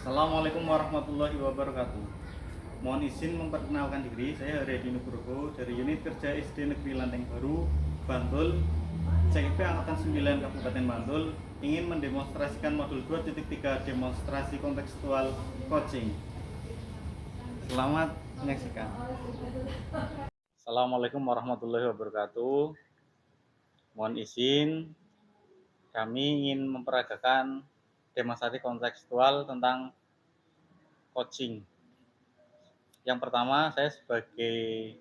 Assalamualaikum warahmatullahi wabarakatuh. Mohon izin memperkenalkan diri, saya Haryadi Nugroho dari Unit Kerja SD Negeri Lanteng Baru, Bantul, CIP Angkatan 9 Kabupaten Bantul, ingin mendemonstrasikan modul 2.3 demonstrasi kontekstual coaching. Selamat menyaksikan. Assalamualaikum warahmatullahi wabarakatuh. Mohon izin, kami ingin memperagakan demonstrasi kontekstual tentang coaching. Yang pertama, saya sebagai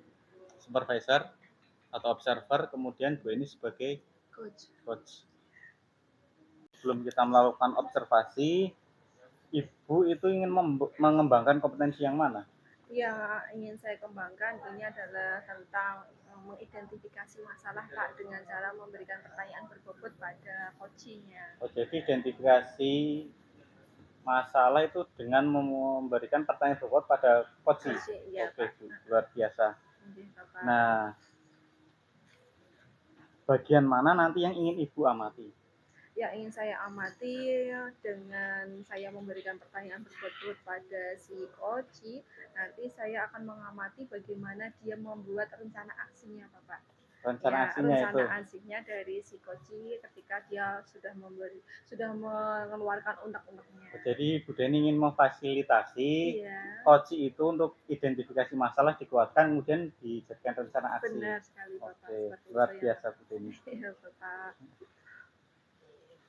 supervisor atau observer, kemudian Bu ini sebagai coach. Sebelum kita melakukan observasi, Ibu itu ingin mengembangkan kompetensi yang mana? Yang ingin saya kembangkan ini adalah tentang mengidentifikasi masalah Pak dengan cara memberikan pertanyaan berbobot pada coachingnya. Jadi identifikasi masalah itu dengan memberikan pertanyaan berbobot pada coaching. Ya, Oke, Pak. Bu, luar biasa. Bapak. Nah, bagian mana nanti yang ingin Ibu amati? Yang ingin saya amati dengan saya memberikan pertanyaan berbobot pada si coach, nanti saya akan mengamati bagaimana dia membuat rencana aksinya, Bapak. Rencana aksinya dari si coach ketika dia sudah mengeluarkan undang-undangnya. Jadi Bu Deni ingin memfasilitasi coach itu untuk identifikasi masalah dikuatkan, kemudian dijadikan rencana aksi. Benar sekali, Bapak. Oke, luar biasa Bu Deni. Iya, Bapak.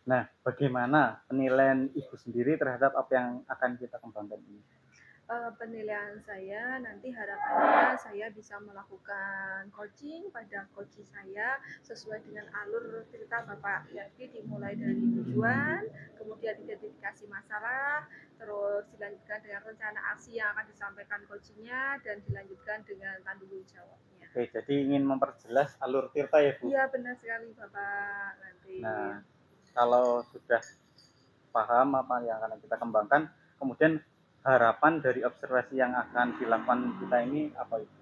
Nah, bagaimana penilaian Ibu sendiri terhadap apa yang akan kita kembangkan ini? Penilaian saya nanti harapannya saya bisa melakukan coaching pada coach saya sesuai dengan alur cerita Bapak. Jadi dimulai dari tujuan, kemudian identifikasi masalah, terus dilanjutkan dengan rencana aksi yang akan disampaikan coachingnya, dan dilanjutkan dengan tanggung jawabnya. Oke, jadi ingin memperjelas alur tirta ya Bu? Iya, benar sekali Bapak. Nanti. Nah, kalau sudah paham apa yang akan kita kembangkan, kemudian harapan dari observasi yang akan dilakukan kita ini apa itu?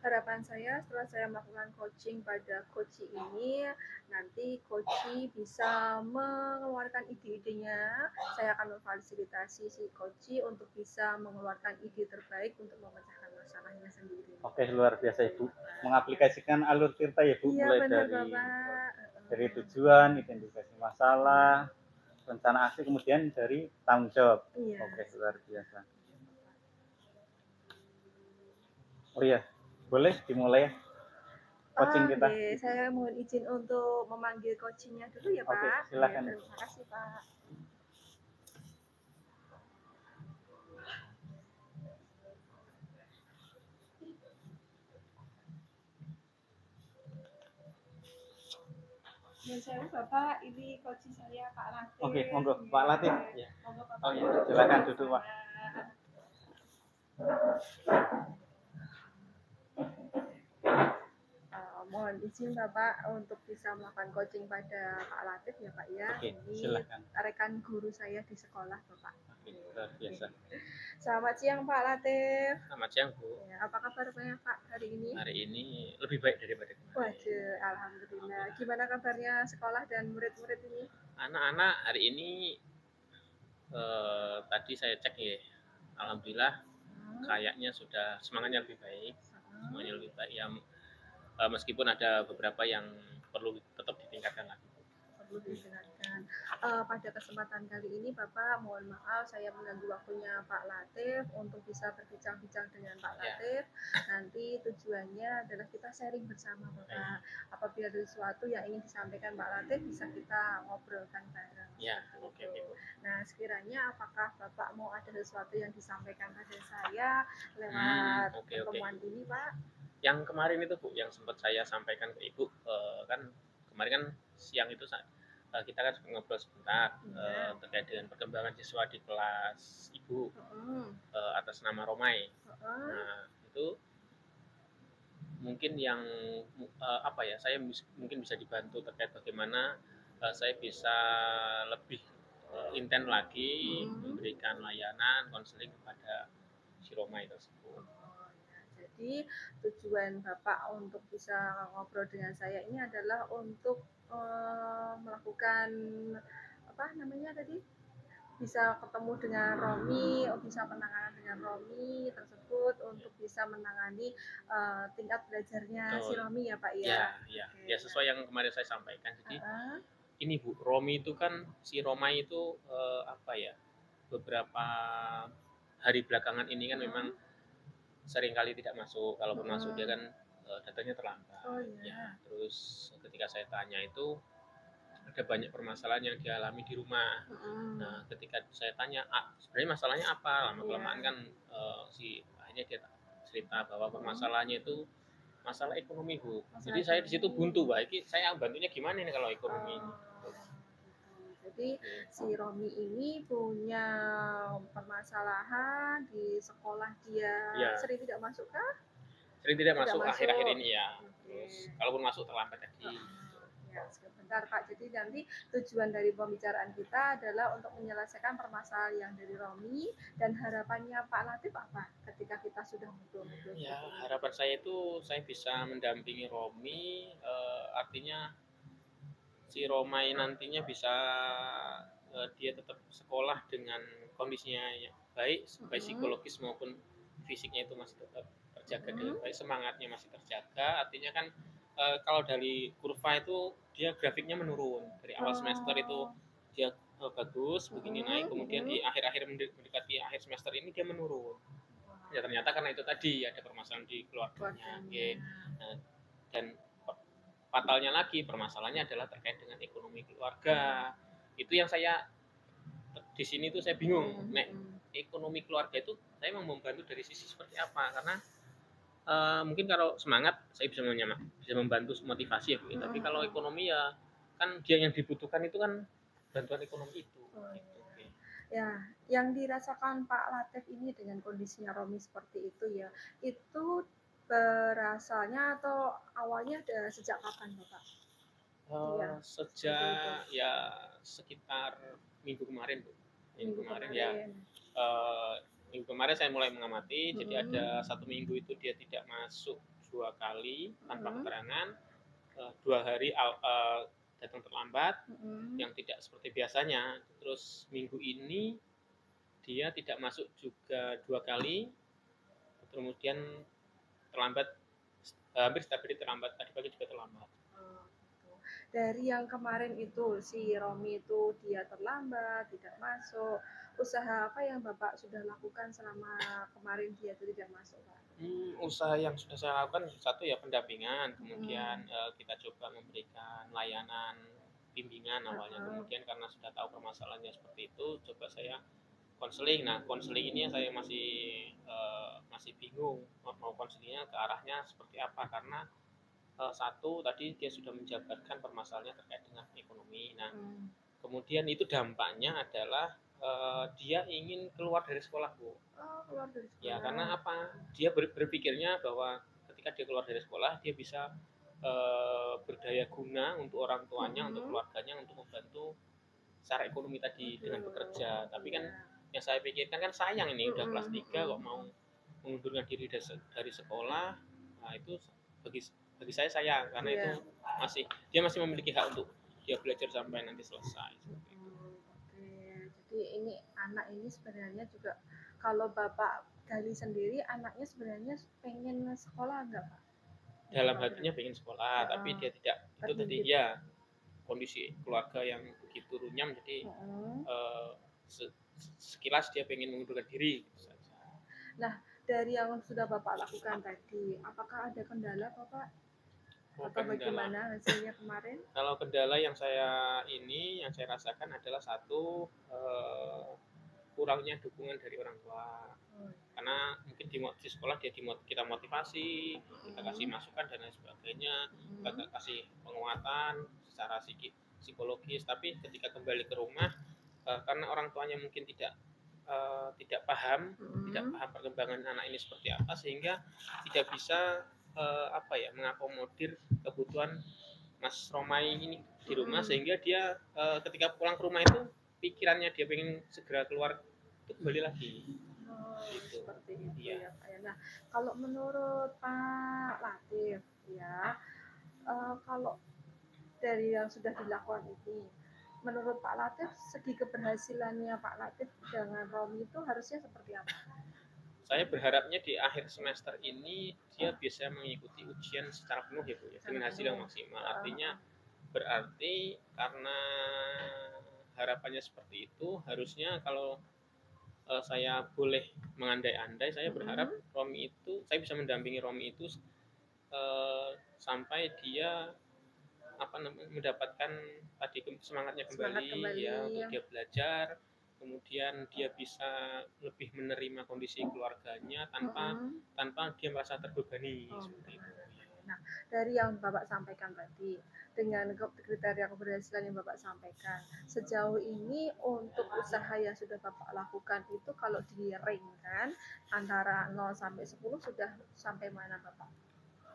Harapan saya setelah saya melakukan coaching pada coach ini, nanti coach bisa mengeluarkan ide-idenya. Saya akan memfasilitasi si coach untuk bisa mengeluarkan ide terbaik untuk memecahkan masalahnya sendiri. Oke, luar biasa Ibu. Mengaplikasikan alur tirta ya Bu, iya, mulai benar, dari tujuan, identifikasi masalah, rencana aksi, kemudian dari tanggung jawab. Iya. Oke, luar biasa. Oh iya, boleh dimulai ya coaching kita. Saya mohon izin untuk memanggil coachingnya dulu ya Pak. Oke, silakan. Terima kasih Pak. Dan saya Bapak, ini coach saya Pak Latif. Oke, monggo Pak Latif. Ya. Monggo Bapak. Oh iya, silakan duduk Pak. Mohon izin Bapak untuk bisa melakukan coaching pada Pak Latif ya Pak ya. Oke, ini silakan. Rekan guru saya di sekolah Bapak. Oke, luar biasa. Selamat siang Pak Latif. Selamat siang Bu. Ya, apa kabarnya Pak hari ini? Hari ini lebih baik daripada kemarin. Waduh, alhamdulillah. Gimana kabarnya sekolah dan murid-murid ini? Anak-anak hari ini tadi saya cek ya, alhamdulillah kayaknya sudah semangatnya lebih baik. Semuanya lebih baik ya, meskipun ada beberapa yang perlu tetap ditingkatkan lagi. Pada kesempatan kali ini Bapak mohon maaf saya mengganggu waktunya Pak Latif untuk bisa berbincang-bincang dengan Pak Latif. Nanti tujuannya adalah kita sharing bersama Bapak. Apabila ada sesuatu yang ingin disampaikan Pak Latif bisa kita ngobrolkan bareng. Ya, oke. Nah, sekiranya apakah Bapak mau ada sesuatu yang disampaikan pada saya lewat pertemuan ini Pak? Yang kemarin itu Bu, yang sempat saya sampaikan ke Ibu, kan kemarin kan siang itu kita kan ngobrol sebentar terkait dengan perkembangan siswa di kelas Ibu atas nama Romai. Nah, itu mungkin yang saya mungkin bisa dibantu terkait bagaimana saya bisa lebih intens lagi memberikan layanan konseling kepada si Romai tersebut. Jadi tujuan Bapak untuk bisa ngobrol dengan saya ini adalah untuk melakukan apa namanya tadi bisa ketemu dengan Romi, bisa penanganan dengan Romi tersebut untuk bisa menangani tingkat belajarnya si Betul. Romi ya Pak Ya, ya. ya, Oke, ya sesuai yang kemarin saya sampaikan. Jadi Heeh. ini Bu, Romi itu kan si Romai itu apa ya? Beberapa hari belakangan ini kan memang sering kali tidak masuk. Kalaupun masuk dia kan datanya terlambat. Oh Ya, iya. terus ketika saya tanya itu ada banyak permasalahan yang dialami di rumah. Nah, ketika saya tanya, sebenarnya masalahnya apa? Lama kelamaan kan si akhirnya dia cerita bahwa permasalahannya itu masalah ekonomi Bu. Jadi saya di situ buntu, baik saya bantunya gimana nih kalau ekonomi ini? Jadi si Romi ini punya permasalahan di sekolah dia Ya, sering tidak masuk kah? sering tidak Tidak masuk masuk. akhir-akhir ini ya. Oke. Terus kalaupun masuk terlambat tadi. Ya, sebentar Pak. Jadi nanti tujuan dari pembicaraan kita adalah untuk menyelesaikan permasalahan yang dari Romi dan harapannya Pak Latif apa ketika kita sudah ngobrol-ngobrol Ya, seperti ini? harapan saya itu saya bisa mendampingi Romi, artinya si Romai nantinya bisa dia tetap sekolah dengan kondisinya yang baik, baik psikologis maupun fisiknya itu masih tetap terjaga dengan baik, semangatnya masih terjaga. Artinya kan kalau dari kurva itu dia grafiknya menurun dari awal semester itu dia bagus begini naik, kemudian di akhir-akhir mendekati akhir semester ini dia menurun. Ya ternyata karena itu tadi ada permasalahan di keluarganya. Oke. Nah, dan fatalnya lagi permasalahannya adalah terkait dengan ekonomi keluarga. Itu yang saya di sini tuh saya bingung. Nek ekonomi keluarga itu saya mau membantu dari sisi seperti apa? Karena mungkin kalau semangat saya bisa membantu motivasi ya Bu. Tapi kalau ekonomi ya kan dia yang dibutuhkan itu kan bantuan ekonomi itu. Gitu. Ya, yang dirasakan Pak Latif ini dengan kondisinya Romi seperti itu ya, itu berasalnya atau awalnya ada sejak kapan Bapak? Iya, Sejak ya sekitar minggu kemarin Bu. Minggu kemarin ya minggu kemarin saya mulai mengamati. Jadi ada 1 minggu itu dia tidak masuk 2 kali tanpa keterangan, 2 hari datang terlambat yang tidak seperti biasanya. Terus minggu ini dia tidak masuk juga 2 kali, kemudian terlambat hampir setiap hari terlambat, tadi pagi juga terlambat. Dari yang kemarin itu si Romi itu dia terlambat, tidak masuk. Usaha apa yang Bapak sudah lakukan selama kemarin dia itu tidak masuk, Pak? Usaha yang sudah saya lakukan satu ya pendampingan, kemudian kita coba memberikan layanan bimbingan awalnya, kemudian karena sudah tahu permasalahannya seperti itu, coba saya konseling. Nah, konseling ini saya masih bingung mau konselingnya ke arahnya seperti apa, karena satu tadi dia sudah menjabarkan permasalahannya terkait dengan ekonomi. Nah, kemudian itu dampaknya adalah dia ingin keluar dari sekolah Bu. Keluar dari sekolah. Ya karena apa? Dia berpikirnya bahwa ketika dia keluar dari sekolah dia bisa berdaya guna untuk orang tuanya, untuk keluarganya, untuk membantu secara ekonomi tadi dengan bekerja. Tapi kan yang saya pikirkan kan sayang ini udah kelas 3 kok mau mengundurkan diri dari sekolah. Nah, itu bagi saya sayang karena itu dia masih memiliki hak untuk dia belajar sampai nanti selesai. Oke, jadi ini anak ini sebenarnya juga kalau Bapak gali sendiri anaknya sebenarnya pengen sekolah enggak Pak? Dalam hatinya pengen sekolah, tapi dia tidak. Itu tadi ya kondisi keluarga yang begitu runyam, jadi sekilas dia pengen mengundurkan diri. Nah, dari yang sudah Bapak lakukan tadi, apakah ada kendala Bapak? Atau bagaimana hasilnya kemarin? Kalau kendala yang saya rasakan adalah satu, kurangnya dukungan dari orang tua. Karena mungkin di sekolah kita motivasi, kita kasih masukan dan lain sebagainya, kita kasih penguatan secara psikologis, tapi ketika kembali ke rumah karena orang tuanya mungkin tidak paham perkembangan anak ini seperti apa, sehingga tidak bisa mengakomodir kebutuhan Mas Romai ini di rumah, sehingga dia ketika pulang ke rumah itu pikirannya dia pengen segera keluar itu kembali lagi. Gitu. Seperti itu ya Pak ya. Nah, kalau menurut Pak Latif ya, kalau dari yang sudah dilakukan ini, menurut Pak Latif, segi keberhasilannya Pak Latif dengan Romi itu harusnya seperti apa? Saya berharapnya di akhir semester ini dia bisa mengikuti ujian secara penuh ya Bu ya, dengan hasil yang maksimal. Artinya berarti karena harapannya seperti itu, harusnya kalau saya boleh mengandai-andai, saya berharap Romi itu, saya bisa mendampingi Romi itu sampai dia apa namanya mendapatkan tadi semangatnya Semangat kembali kembali. ya untuk dia belajar, kemudian dia bisa lebih menerima kondisi keluarganya tanpa dia merasa terbebani seperti itu. Nah, dari yang Bapak sampaikan tadi, dengan kriteria keberhasilan yang Bapak sampaikan, sejauh ini untuk usaha yang sudah Bapak lakukan itu kalau di-rank antara 0 sampai 10 sudah sampai mana Bapak?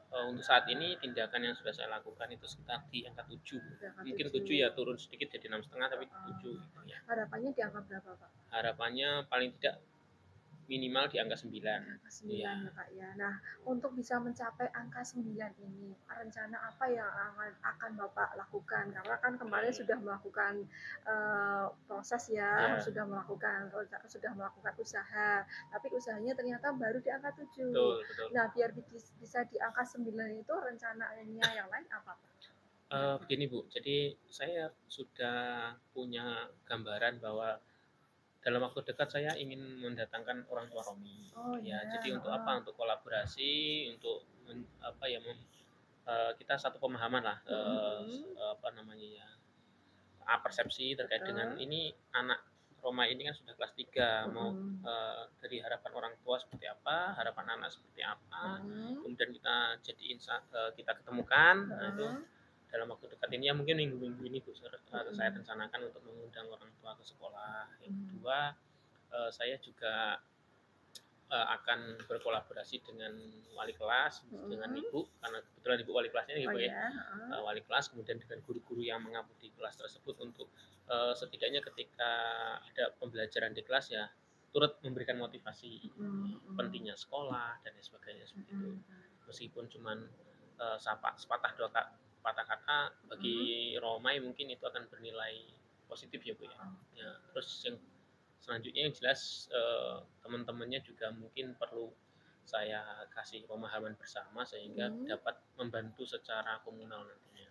Untuk saat ini tindakan yang sudah saya lakukan itu sekitar di angka 7. Mungkin 7 ya, turun sedikit jadi 6,5 tapi 7 gitu ya. Harapannya di angka berapa Pak? Harapannya paling tidak minimal di angka 9. Angka 9 ya Pak ya. Nah, untuk bisa mencapai angka 9 ini, rencana apa yang akan Bapak lakukan? Karena kan kemarin sudah melakukan proses ya, sudah melakukan usaha, tapi usahanya ternyata baru di angka 7. Betul. Nah, biar bisa di angka 9 itu rencananya yang lain apa Pak? Begini Bu, jadi saya sudah punya gambaran bahwa dalam waktu dekat saya ingin mendatangkan orang tua Romi. Jadi untuk apa? Untuk kolaborasi, untuk kita satu pemahaman lah, persepsi terkait dengan ini anak Roma ini kan sudah kelas 3, mau dari harapan orang tua seperti apa, harapan anak seperti apa, kemudian kita ketemukan. Nah, itu dalam waktu dekat ini ya, mungkin minggu-minggu ini Bu, saya rencanakan untuk mengundang orang tua ke sekolah. Yang kedua, saya juga akan berkolaborasi dengan wali kelas, dengan ibu, karena kebetulan ibu wali kelasnya gitu wali kelas, kemudian dengan guru-guru yang mengabdi di kelas tersebut untuk setidaknya ketika ada pembelajaran di kelas ya turut memberikan motivasi pentingnya sekolah dan sebagainya seperti itu. Meskipun cuman sepatah dua patah kata, bagi Romai mungkin itu akan bernilai positif ya Bu ya. Terus yang selanjutnya yang jelas teman-temannya juga mungkin perlu saya kasih pemahaman bersama sehingga dapat membantu secara komunal nantinya.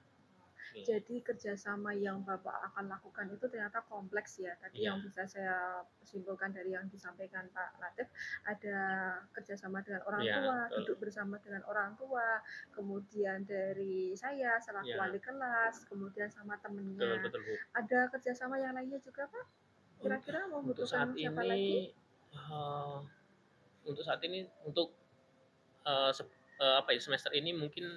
Jadi kerjasama yang Bapak akan lakukan itu ternyata kompleks ya. Tadi yang bisa saya simpulkan dari yang disampaikan Pak Latif, ada kerjasama dengan orang tua, duduk bersama dengan orang tua, kemudian dari saya selaku wali kelas, kemudian sama temennya. Betul, Bu. Ada kerjasama yang lainnya juga Pak? Kira-kira membutuhkan siapa lagi? Untuk saat ini untuk semester ini mungkin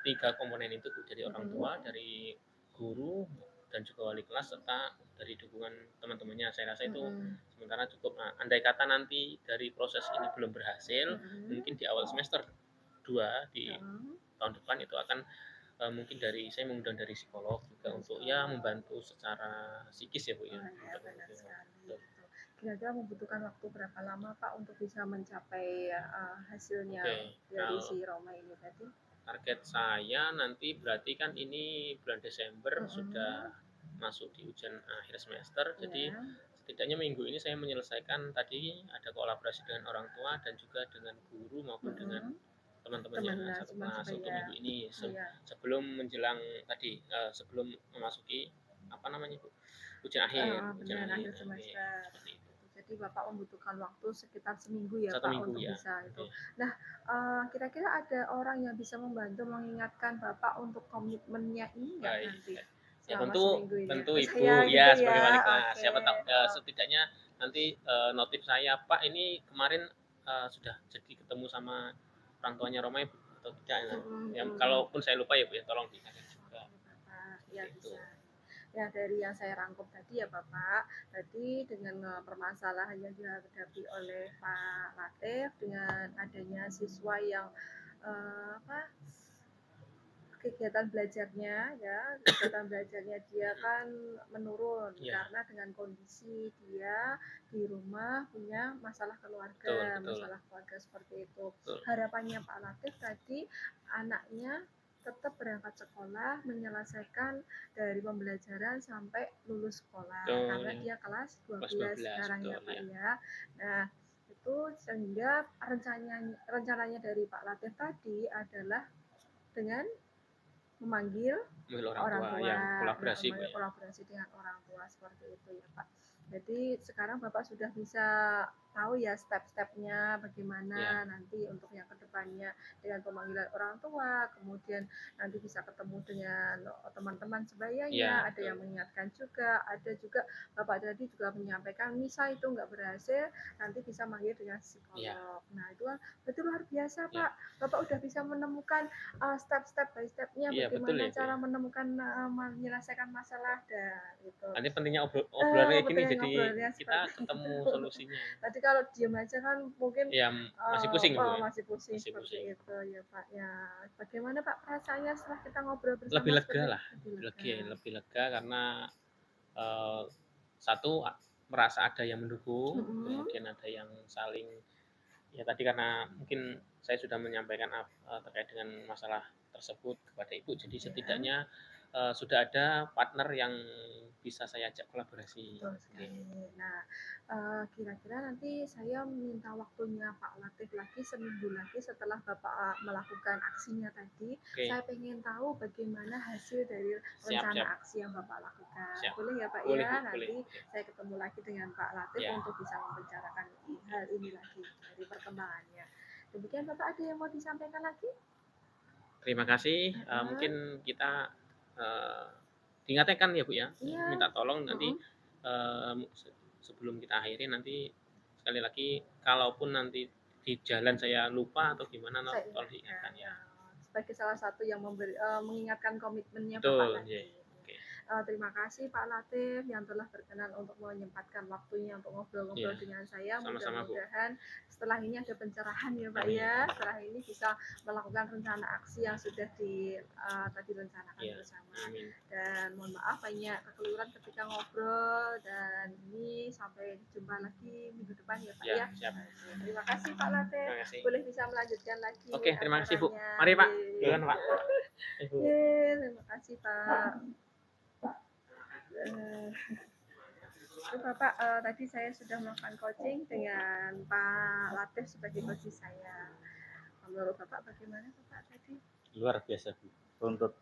tiga komponen itu Bu, dari orang tua, dari guru dan juga wali kelas, serta dari dukungan teman-temannya. Saya rasa itu sementara cukup. Nah, andai kata nanti dari proses ini belum berhasil, mungkin di awal semester 2 di tahun depan itu akan mungkin saya mengundang dari psikolog juga untuk ya membantu secara psikis ya Bu ya. Kira-kira membutuhkan waktu berapa lama Pak untuk bisa mencapai hasilnya dari si Roma ini tadi? Target saya nanti berarti kan ini bulan Desember sudah masuk di ujian akhir semester, jadi setidaknya minggu ini saya menyelesaikan tadi ada kolaborasi dengan orang tua dan juga dengan guru maupun dengan teman-temannya satu kelas untuk minggu ini sebelum menjelang tadi sebelum memasuki ujian akhir semester. Jadi Bapak membutuhkan waktu sekitar seminggu ya Pak untuk bisa itu. Nah, kira-kira ada orang yang bisa membantu mengingatkan Bapak untuk komitmennya ini nggak nanti? Ya tentu Ibu ya sebagai wali kelas. Siapa tahu setidaknya nanti notif saya, Pak ini kemarin sudah jadi ketemu sama orang tuanya Roma atau tidak. Kalaupun saya lupa ya Bu ya, tolong diingatkan juga. Ya bisa. Ya dari yang saya rangkum tadi ya Bapak, tadi dengan permasalahan yang dihadapi oleh Pak Latif dengan adanya siswa yang kegiatan belajarnya dia kan menurun karena dengan kondisi dia di rumah punya masalah keluarga seperti itu. Harapannya Pak Latif tadi anaknya tetap berangkat sekolah, menyelesaikan dari pembelajaran sampai lulus sekolah. Oh, Karena ya. dia kelas Kelas 12 12, sekarang ya betul Pak ya. ya. Nah, itu sehingga rencananya dari Pak Latif tadi adalah dengan memanggil Memanggil orang orang tua tua, yang kolaborasi, Bu, ya. kolaborasi dengan orang tua seperti itu ya Pak. Jadi sekarang Bapak sudah bisa tahu ya step-stepnya bagaimana Ya. nanti untuk yang kedepannya dengan pemanggilan orang tua, kemudian nanti bisa ketemu dengan teman-teman sebayanya, Ya, ada yang betul. mengingatkan juga, ada juga Bapak tadi juga menyampaikan misal itu nggak berhasil, nanti bisa manggil dengan psikolog. Ya. Nah itu kan betul luar biasa Ya. Pak, Bapak udah bisa menemukan step by stepnya Iya, betul bagaimana ya, Bu, cara ya. menemukan menyelesaikan masalah dan itu. Nanti pentingnya obrolan kayak gini, Pentingnya jadi ngobrolnya kita seperti ketemu itu. solusinya. Tadi kalau diem aja kan mungkin Ya, masih pusing, Bu, ya. masih pusing Masih seperti pusing. itu ya Pak ya. Bagaimana Pak perasaannya setelah kita ngobrol bersama Lebih lega seperti lah, lebih lega. lebih lega karena satu merasa ada yang mendukung, kemudian ada yang saling, ya tadi karena mungkin saya sudah menyampaikan terkait dengan masalah tersebut kepada Ibu, jadi setidaknya sudah ada partner yang bisa saya ajak kolaborasi. Betul sekali. Nah, kira-kira nanti saya minta waktunya Pak Latif lagi seminggu lagi setelah Bapak melakukan aksinya tadi. Oke. Saya pengen tahu bagaimana hasil dari Siap. rencana aksi yang Bapak lakukan. Siap. Boleh ya Pak Boleh, ya? Bu, Nanti boleh. saya ketemu lagi dengan Pak Latif Ya. untuk bisa membicarakan hal ini lagi dari perkembangannya. Demikian Bapak ada yang mau disampaikan lagi? Terima kasih. Mungkin kita diingatkan ya Bu ya, Iya. minta tolong nanti sebelum kita akhiri nanti sekali lagi, kalaupun nanti di jalan saya lupa atau gimana, tolong diingatkan ya. Sebagai salah satu yang mengingatkan komitmennya Betul, Bapak ya. Latif. Terima kasih Pak Latif yang telah berkenan untuk menyempatkan waktunya untuk ngobrol-ngobrol dengan saya. Sama-sama, Bu. Mudah-mudahan setelah ini ada pencerahan ya Pak ya. Setelah ini bisa melakukan rencana aksi yang sudah tadi rencanakan bersama. Amin. Dan mohon maaf banyak kekeliruan ketika ngobrol, dan ini sampai jumpa lagi minggu depan ya Pak ya. Siap. Terima kasih Pak Latif. Terima kasih. Boleh bisa melanjutkan lagi. Oke, terima kasih Bu. acaranya. Mari Pak. Yeay. Duluan Pak. Terima kasih Pak. Bapak, tadi saya sudah melakukan coaching dengan Pak Latif sebagai coach saya. Menurut Bapak bagaimana Bapak tadi? Luar biasa Bu, runtut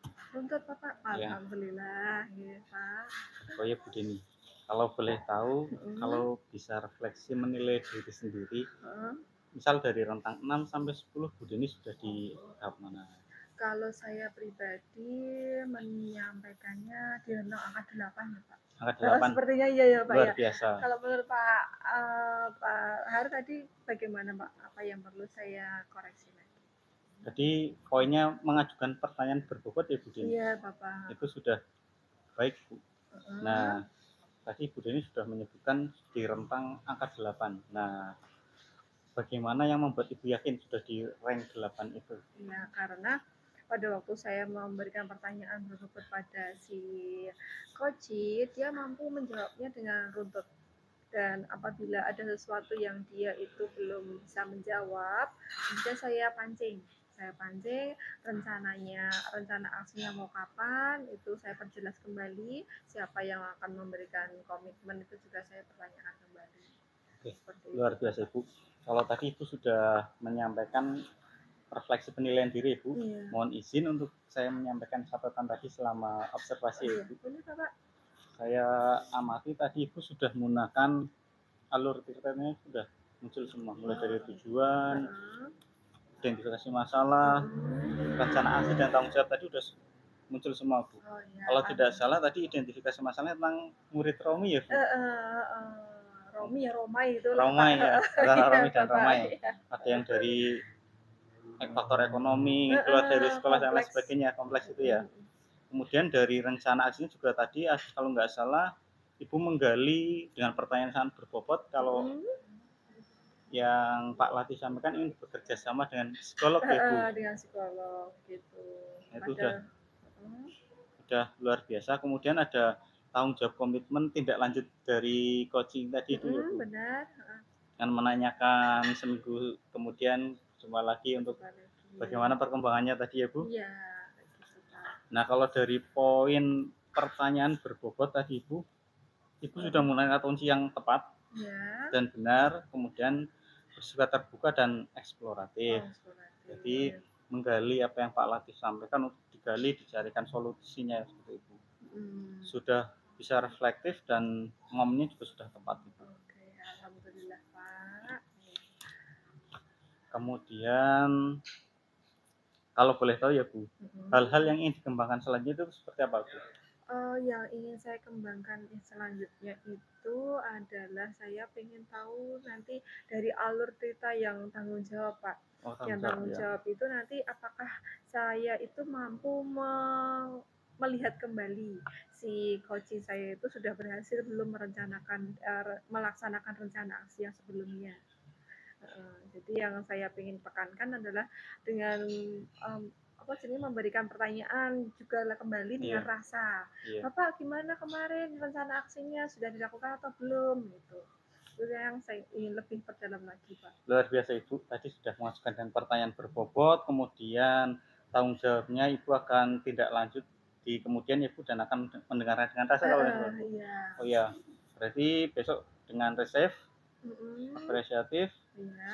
Bapak. Ya. Alhamdulillah ya Pak. Oh ya Bu Deni, kalau boleh tahu, kalau bisa refleksi menilai diri sendiri, misal dari rentang 6 sampai 10, Bu Deni sudah di tahap mana? Kalau saya pribadi menyampaikannya di rentang angka 8 ya Pak. Angka 8. Sepertinya iya ya Pak. Luar biasa. Kalau menurut Pak Har tadi bagaimana Pak? Apa yang perlu saya koreksi lagi? Jadi poinnya mengajukan pertanyaan berbobot ya Bu Deni? Iya Bapak. Itu sudah baik Bu. Nah, tadi Bu Deni sudah menyebutkan di rentang angka 8. Nah, bagaimana yang membuat Ibu yakin sudah di rank 8 itu? Ya, karena pada waktu saya memberikan pertanyaan berbobot pada si coach, dia mampu menjawabnya dengan runtut. Dan apabila ada sesuatu yang dia itu belum bisa menjawab, bisa saya pancing rencana aksinya mau kapan, itu saya perjelas kembali. Siapa yang akan memberikan komitmen itu juga saya pertanyakan kembali. Oke, luar biasa Ibu. Kalau tadi Ibu sudah menyampaikan refleksi penilaian diri Ibu, mohon izin untuk saya menyampaikan catatan tadi selama observasi Ibu. Boleh Bapak. Saya amati tadi Ibu sudah menggunakan alur ceritanya sudah muncul semua, mulai dari tujuan, identifikasi masalah, rencana aksi dan tanggung jawab tadi sudah muncul semua Bu. Kalau tidak salah tadi identifikasi masalahnya tentang murid Romi ya Bu. Romi ya Romai itu. Romai ya, antara Romi dan Romai. Ada yang dari faktor ekonomi, keluar dari sekolah dan lain sebagainya, kompleks itu ya. Kemudian dari rencana aksinya juga tadi kalau nggak salah Ibu menggali dengan pertanyaan sangat berbobot kalau yang Pak Latif sampaikan ingin bekerja sama dengan psikolog ya Bu. Dengan psikolog gitu. Itu udah luar biasa. Kemudian ada tanggung jawab komitmen tindak lanjut dari coaching tadi itu ya Bu. Benar. Dengan menanyakan seminggu kemudian jumpa lagi untuk bagaimana perkembangannya tadi ya Bu. Iya Nah, kalau dari poin pertanyaan berbobot tadi Ibu sudah menggunakan kunci yang tepat Ya. dan benar, kemudian bersifat terbuka dan eksploratif. Eksploratif. Jadi menggali apa yang Pak Latif sampaikan untuk digali, dicarikan solusinya seperti itu. Sudah bisa reflektif dan momennya juga sudah tepat Ibu. Oke, alhamdulillah Pak. Kemudian kalau boleh tahu ya Bu, hal-hal yang ingin dikembangkan selanjutnya itu seperti apa Bu? Yang ingin saya kembangkan selanjutnya itu adalah saya ingin tahu nanti dari alur cerita yang tanggung jawab Pak. Oh, Yang tanggung jawab itu nanti apakah saya itu mampu melihat kembali si coaching saya itu sudah berhasil belum melaksanakan rencana aksi yang sebelumnya. Jadi yang saya ingin tekankan adalah dengan memberikan pertanyaan juga kembali dengan rasa. Bapak gimana kemarin rencana aksinya sudah dilakukan atau belum gitu. Itu yang saya ingin lebih perdalam lagi Pak. Luar biasa Ibu, tadi sudah mengajukan dengan pertanyaan berbobot, kemudian tanggung jawabnya Ibu akan tindak lanjut di kemudian Ibu dan akan mendengarkan dengan rasa kalau Iya. Oh iya, berarti besok dengan resep, apresiatif,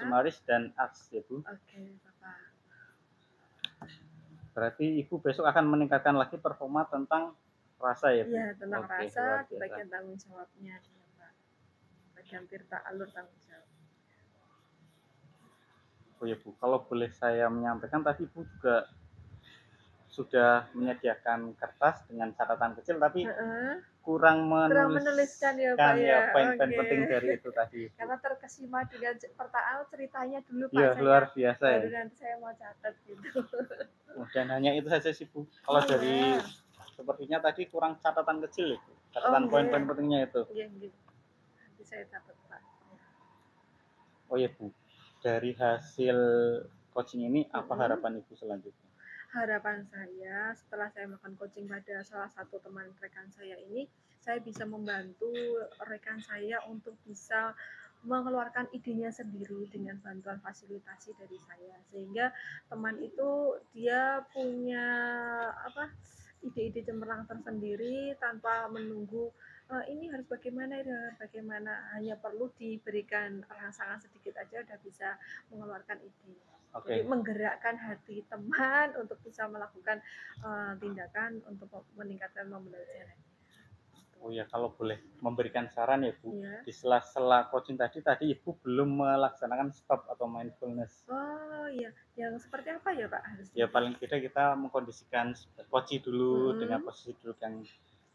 sumaris dan aks ya Bu. Oke Bapak. Berarti Ibu besok akan meningkatkan lagi performa tentang rasa ya Bu? Iya, tentang rasa di bagian tanggung jawabnya ya, Pak. Bagian tirta alur tanggung jawab. Oh ya Bu, kalau boleh saya menyampaikan tadi Bu juga sudah menyediakan kertas dengan catatan kecil tapi kurang menuliskan ya Pak ya. Poin-poin penting dari itu tadi. Karena terkesima dengan pertanyaan ceritanya dulu Pak. Iya, luar biasa ya. Baru nanti saya mau catat gitu. Dan hanya itu saja sih Bu. Kalau dari sepertinya tadi kurang catatan kecil itu. Catatan poin-poin pentingnya itu. Iya, nanti saya catat Pak. Oh ya Bu, dari hasil coaching ini apa harapan Ibu selanjutnya? Harapan saya setelah saya melakukan coaching pada salah satu teman rekan saya ini, saya bisa membantu rekan saya untuk bisa mengeluarkan idenya sendiri dengan bantuan fasilitasi dari saya, sehingga teman itu dia punya ide-ide cemerlang tersendiri tanpa menunggu ini harus bagaimana, hanya perlu diberikan rangsangan sedikit aja udah bisa mengeluarkan ide. Jadi menggerakkan hati teman untuk bisa melakukan tindakan untuk meningkatkan pembelajaran. Oh ya, kalau boleh memberikan saran ya Bu, di sela-sela coaching tadi Ibu belum melaksanakan stop atau mindfulness. Oh iya, yang seperti apa ya Pak harusnya? Ya paling tidak kita mengkondisikan coaching dulu dengan posisi duduk yang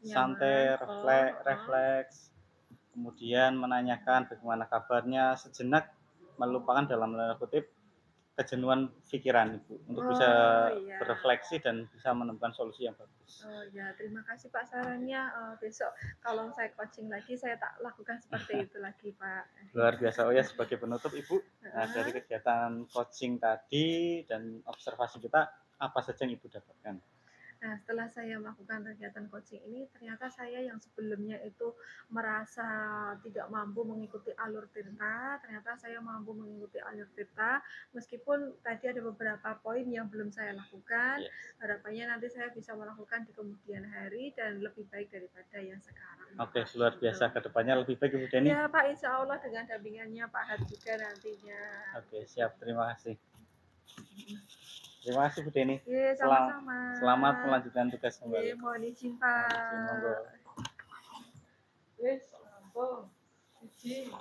santai, refleks, kemudian menanyakan bagaimana kabarnya, sejenak melupakan dalam tanda kutip kejenuhan pikiran Ibu untuk bisa berefleksi dan bisa menemukan solusi yang bagus. Oh ya, terima kasih Pak sarannya. Besok kalau saya coaching lagi saya tak lakukan seperti itu lagi Pak. Luar biasa. Oh ya, sebagai penutup Ibu, dari kegiatan coaching tadi dan observasi kita apa saja yang Ibu dapatkan? Nah, setelah saya melakukan kegiatan coaching ini, ternyata saya yang sebelumnya itu merasa tidak mampu mengikuti alur tirta, ternyata saya mampu mengikuti alur tirta, meskipun tadi ada beberapa poin yang belum saya lakukan. Harapannya nanti saya bisa melakukan di kemudian hari dan lebih baik daripada yang sekarang. Oke, luar biasa. Kedepannya lebih baik Ibu Deni. Ya Pak, insya Allah dengan dampingannya Pak Har juga nantinya. Oke, siap. Terima kasih. Terima kasih Bu Deni. Sama-sama. Selamat melanjutkan tugas kembali. Mohon izin Pak. Monggo. Wes, monggo. Izin.